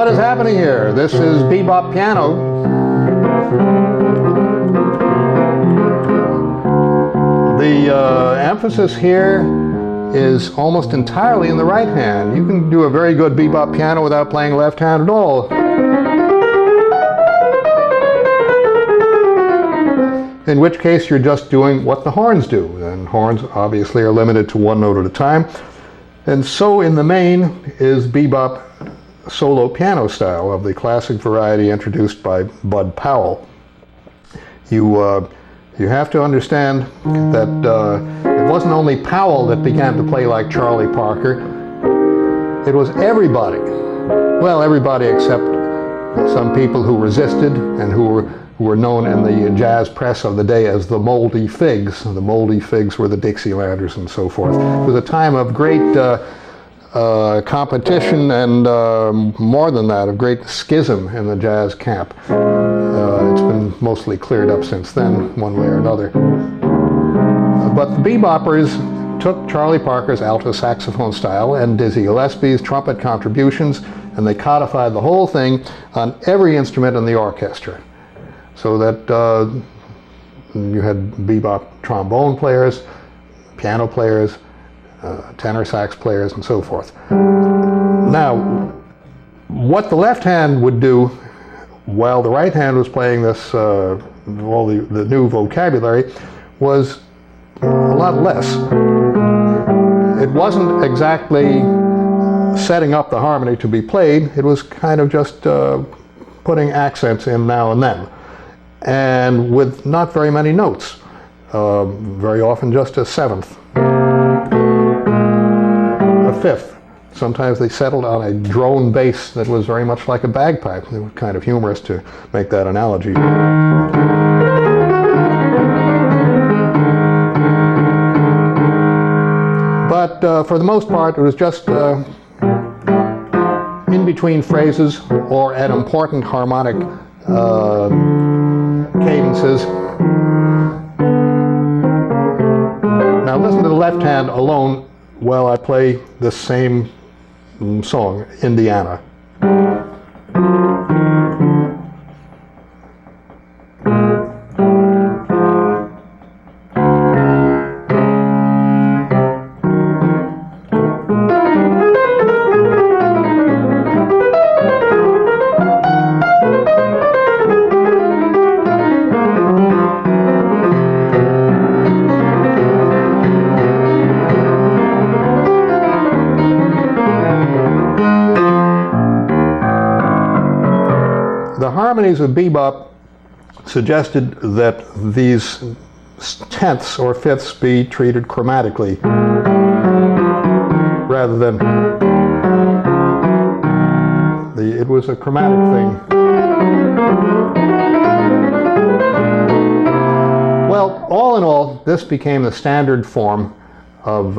what is happening here? This is bebop piano. The emphasis here is almost entirely in the right hand. You can do a very good bebop piano without playing left hand at all. In which case you're just doing what the horns do. And horns obviously are limited to one note at a time. And so in the main is bebop solo piano style of the classic variety introduced by Bud Powell. You have to understand that it wasn't only Powell that began to play like Charlie Parker. It was everybody. Well, everybody except some people who resisted and who were known in the jazz press of the day as the Moldy Figs. The Moldy Figs were the Dixielanders and so forth. It was a time of great competition and more than that, of great schism in the jazz camp. It's been mostly cleared up since then, one way or another. But the beboppers took Charlie Parker's alto saxophone style and Dizzy Gillespie's trumpet contributions, and they codified the whole thing on every instrument in the orchestra. So that you had bebop trombone players, piano players, tenor sax players, and so forth. Now, what the left hand would do while the right hand was playing this, all the new vocabulary, was a lot less. It wasn't exactly setting up the harmony to be played. It was kind of just putting accents in now and then, and with not very many notes, very often just a seventh, a fifth. Sometimes they settled on a drone bass that was very much like a bagpipe. It was kind of humorous to make that analogy. But for the most part, it was just in between phrases or at important harmonic cadences. Now listen to the left hand alone while I play the same song, Indiana. The harmonies of bebop suggested that these tenths or fifths be treated chromatically rather than it was a chromatic thing. Well, all in all, this became the standard form of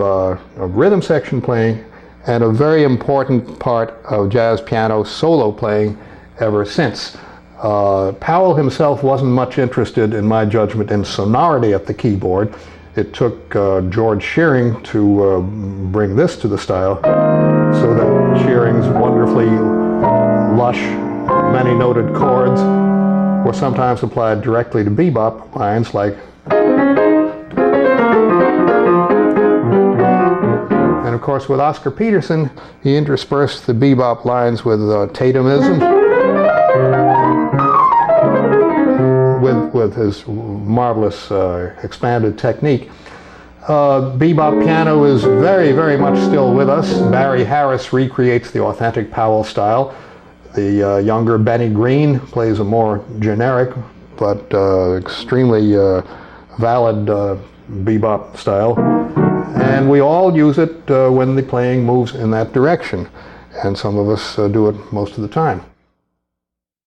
rhythm section playing and a very important part of jazz piano solo playing ever since. Powell himself wasn't much interested, in my judgment, in sonority at the keyboard. It took George Shearing to bring this to the style, so that Shearing's wonderfully lush, many-noted chords were sometimes applied directly to bebop lines like. And of course, with Oscar Peterson, he interspersed the bebop lines with Tatumism, with his marvelous expanded technique. Bebop piano is very, very much still with us. Barry Harris recreates the authentic Powell style. The younger Benny Green plays a more generic but extremely valid bebop style. And we all use it when the playing moves in that direction. And some of us do it most of the time.